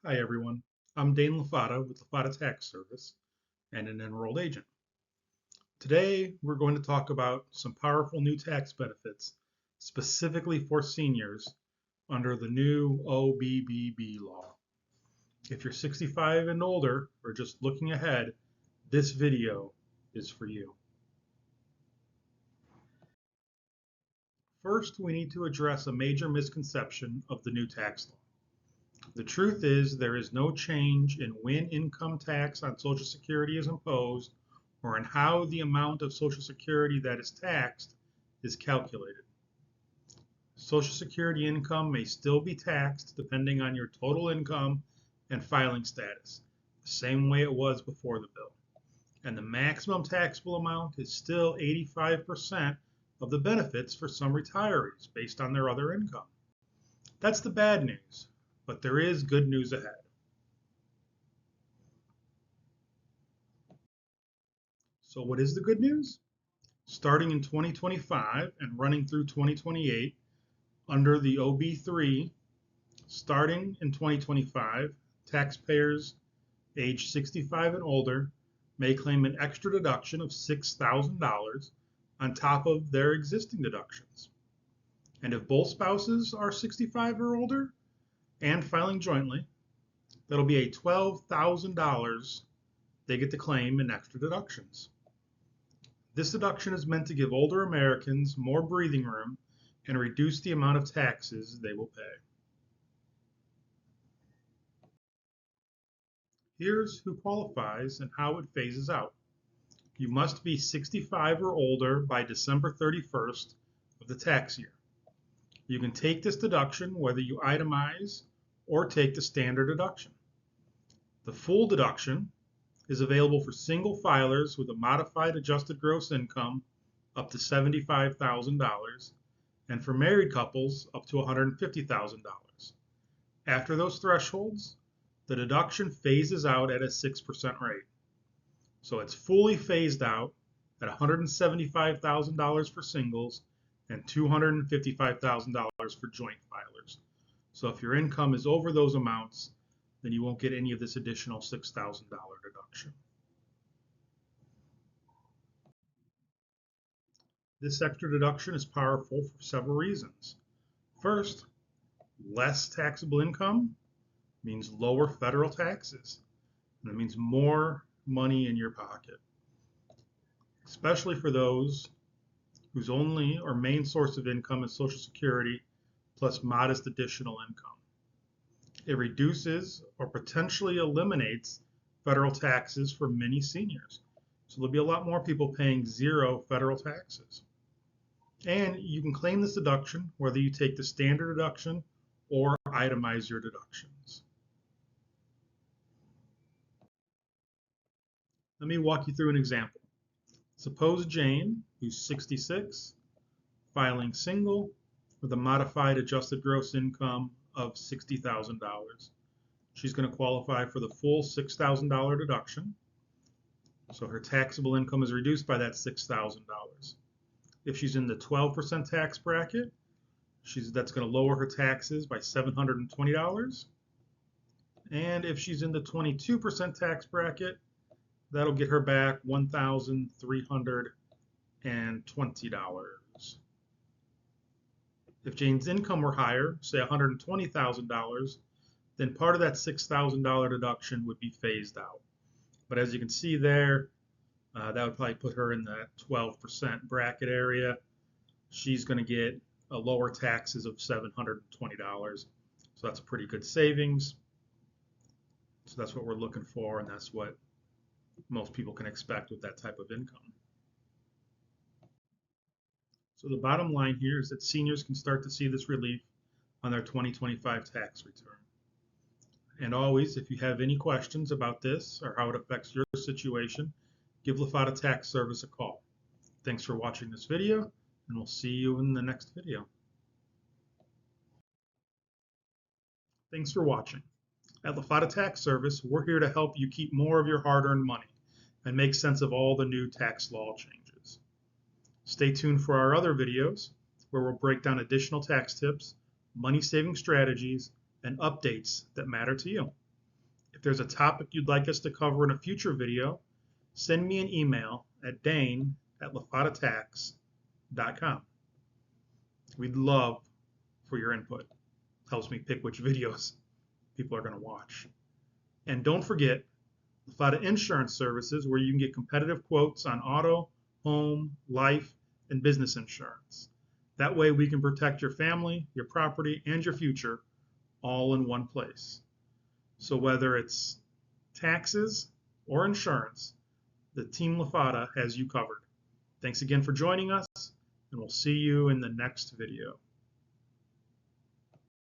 Hi everyone, I'm Dane Lafata with Lafata Tax Service and an enrolled agent. Today we're going to talk about some powerful new tax benefits specifically for seniors under the new OBBB law. If you're 65 and older or just looking ahead, this video is for you. First, we need to address a major misconception of the new tax law. The truth is there is no change in when income tax on Social Security is imposed or in how the amount of Social Security that is taxed is calculated. Social Security income may still be taxed depending on your total income and filing status, the same way it was before the bill. And the maximum taxable amount is still 85% of the benefits for some retirees based on their other income. That's the bad news, but there is good news ahead. So what is the good news? Starting in 2025 and running through 2028 under the OB3, starting in 2025, taxpayers age 65 and older may claim an extra deduction of $6,000 on top of their existing deductions. And if both spouses are 65 or older and filing jointly, that'll be a $12,000 they get to claim in extra deductions. This deduction is meant to give older Americans more breathing room and reduce the amount of taxes they will pay. Here's who qualifies and how it phases out. You must be 65 or older by December 31st of the tax year. You can take this deduction whether you itemize or take the standard deduction. The full deduction is available for single filers with a modified adjusted gross income up to $75,000 and for married couples up to $150,000. After those thresholds, the deduction phases out at a 6% rate. So it's fully phased out at $175,000 for singles and $255,000 for joint filers. So if your income is over those amounts, then you won't get any of this additional $6,000 deduction. This extra deduction is powerful for several reasons. First, less taxable income means lower federal taxes. And it means more money in your pocket, especially for those whose only or main source of income is Social Security plus modest additional income. It reduces or potentially eliminates federal taxes for many seniors. So there'll be a lot more people paying zero federal taxes. And you can claim this deduction whether you take the standard deduction or itemize your deductions. Let me walk you through an example. Suppose Jane, who's 66, filing single with a modified adjusted gross income of $60,000. She's going to qualify for the full $6,000 deduction. So her taxable income is reduced by that $6,000. If she's in the 12% tax bracket, that's going to lower her taxes by $720. And if she's in the 22% tax bracket, that'll get her back $1,320. If Jane's income were higher, say $120,000, then part of that $6,000 deduction would be phased out. But as you can see there, that would probably put her in the 12% bracket area. She's going to get a lower taxes of $720. So that's a pretty good savings. So that's what we're looking for, and that's what most people can expect with that type of income. So the bottom line here is that seniors can start to see this relief on their 2025 tax return. And always, if you have any questions about this or how it affects your situation, give Lafata Tax Service a call. Thanks for watching this video, and we'll see you in the next video. Thanks for watching. At Lafata Tax Service, we're here to help you keep more of your hard-earned money and make sense of all the new tax law changes. Stay tuned for our other videos where we'll break down additional tax tips, money-saving strategies, and updates that matter to you. If there's a topic you'd like us to cover in a future video, send me an email at dane@lafadatax.com. We'd love for your input. Helps me pick which videos people are going to watch. And don't forget Lafada Insurance Services, where you can get competitive quotes on auto, home, life, and business insurance. That way we can protect your family, your property, and your future all in one place. So whether it's taxes or insurance, the Team Lafada has you covered. Thanks again for joining us, and we'll see you in the next video.